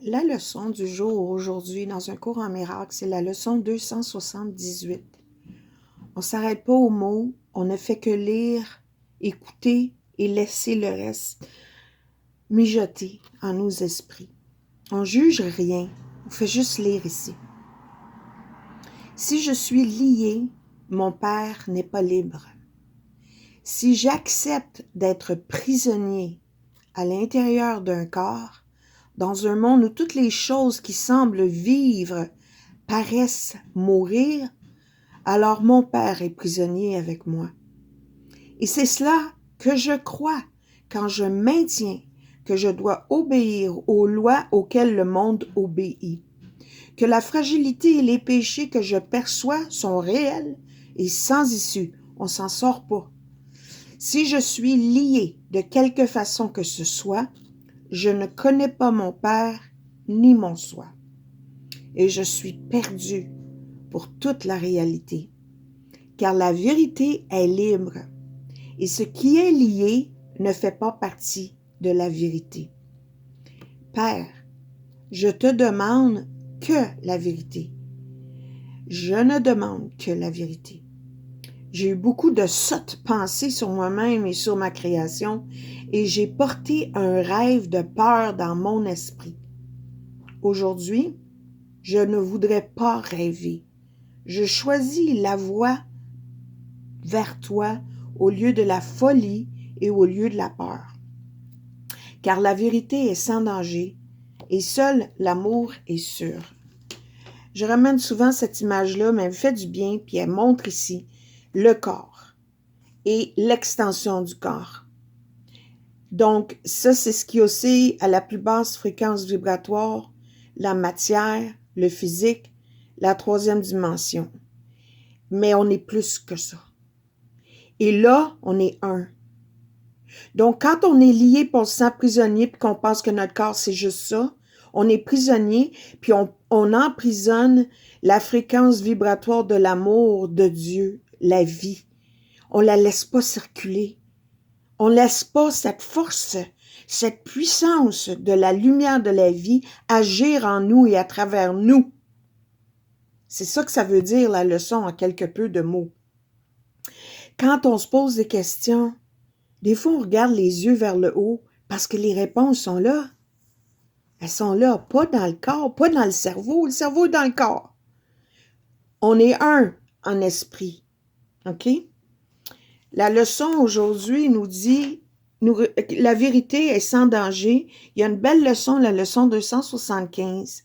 La leçon du jour aujourd'hui dans un cours en miracle, c'est la leçon 278. On ne s'arrête pas aux mots, on ne fait que lire, écouter et laisser le reste mijoter en nos esprits. On juge rien, on fait juste lire ici. Si je suis lié, mon Père n'est pas libre. Si j'accepte d'être prisonnier à l'intérieur d'un corps, dans un monde où toutes les choses qui semblent vivre paraissent mourir, alors mon Père est prisonnier avec moi. Et c'est cela que je crois quand je maintiens que je dois obéir aux lois auxquelles le monde obéit, que la fragilité et les péchés que je perçois sont réels et sans issue. On s'en sort pas. Si je suis lié de quelque façon que ce soit, je ne connais pas mon Père ni mon soi. Et je suis perdu pour toute la réalité. Car la vérité est libre. Et ce qui est lié ne fait pas partie de la vérité. Père, je te demande que la vérité. Je ne demande que la vérité. J'ai eu beaucoup de sottes pensées sur moi-même et sur ma création et j'ai porté un rêve de peur dans mon esprit. Aujourd'hui, je ne voudrais pas rêver. Je choisis la voie vers toi au lieu de la folie et au lieu de la peur. Car la vérité est sans danger et seul l'amour est sûr. Je ramène souvent cette image-là, mais elle me fait du bien, puis elle montre ici le corps et l'extension du corps. Donc, ça, c'est ce qui oscille à la plus basse fréquence vibratoire, la matière, le physique, la troisième dimension. Mais on est plus que ça. Et là, on est un. Donc, quand on est lié pour se sent prisonnier puis qu'on pense que notre corps, c'est juste ça, on est prisonnier puis on emprisonne la fréquence vibratoire de l'amour de Dieu, la vie. On la laisse pas circuler. On laisse pas cette force, cette puissance de la lumière de la vie agir en nous et à travers nous. C'est ça que ça veut dire, la leçon, en quelque peu de mots. Quand on se pose des questions, des fois, on regarde les yeux vers le haut parce que les réponses sont là. Elles sont là, pas dans le corps, pas dans le cerveau. Le cerveau est dans le corps. On est un en esprit. OK? La leçon aujourd'hui nous dit, la vérité est sans danger. Il y a une belle leçon, la leçon 275.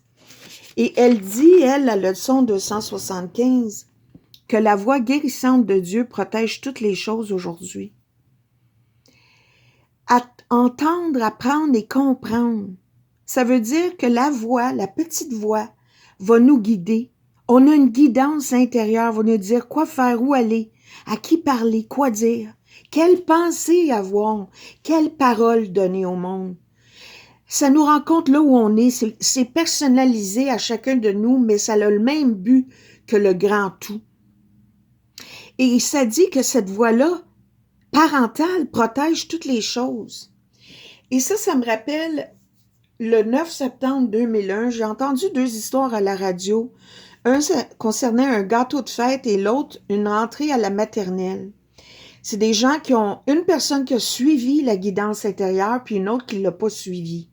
Et elle dit, elle, la leçon 275, que la voix guérissante de Dieu protège toutes les choses aujourd'hui. Entendre, apprendre et comprendre. Ça veut dire que la voix, la petite voix, va nous guider. On a une guidance intérieure, va nous dire quoi faire, où aller, à qui parler, quoi dire, quelle pensée avoir, quelle parole donner au monde. Ça nous rend compte là où on est, c'est personnalisé à chacun de nous, mais ça a le même but que le grand tout. Et ça dit que cette voix-là, parentale, protège toutes les choses. Et ça me rappelle le 9 septembre 2001, j'ai entendu deux histoires à la radio. Un concernait un gâteau de fête et l'autre une entrée à la maternelle. C'est des gens qui ont une personne qui a suivi la guidance intérieure puis une autre qui ne l'a pas suivi.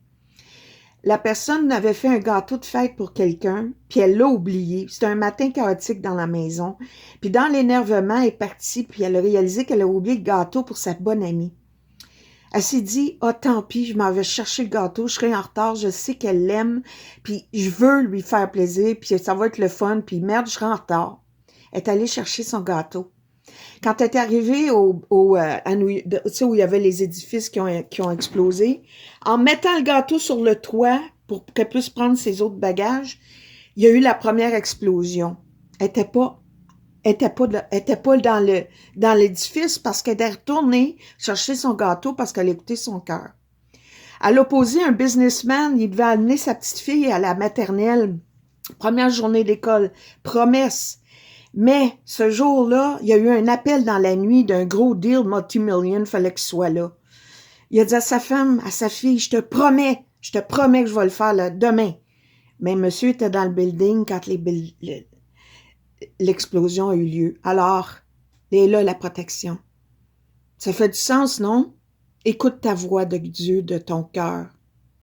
La personne avait fait un gâteau de fête pour quelqu'un, puis elle l'a oublié. C'était un matin chaotique dans la maison. Puis dans l'énervement, elle est partie, puis elle a réalisé qu'elle a oublié le gâteau pour sa bonne amie. Elle s'est dit, « Ah, tant pis, je m'en vais chercher le gâteau, je serai en retard, je sais qu'elle l'aime, puis je veux lui faire plaisir, puis ça va être le fun, puis merde, je serai en retard. » Elle est allée chercher son gâteau. Quand elle est arrivée à New York, tu sais, où il y avait les édifices qui ont explosé, en mettant le gâteau sur le toit pour qu'elle puisse prendre ses autres bagages, il y a eu la première explosion. Elle était pas dans l'édifice parce qu'elle est retournée chercher son gâteau parce qu'elle écoutait son cœur. À l'opposé, un businessman, il devait amener sa petite fille à la maternelle, première journée d'école, promesse. Mais ce jour-là, il y a eu un appel dans la nuit d'un gros deal multimillion, fallait qu'il soit là. Il a dit à sa femme, à sa fille, « Je te promets, Je te promets que je vais le faire là, demain. » Mais monsieur était dans le building quand l'explosion a eu lieu. Alors, et là, la protection. Ça fait du sens, non? Écoute ta voix de Dieu de ton cœur.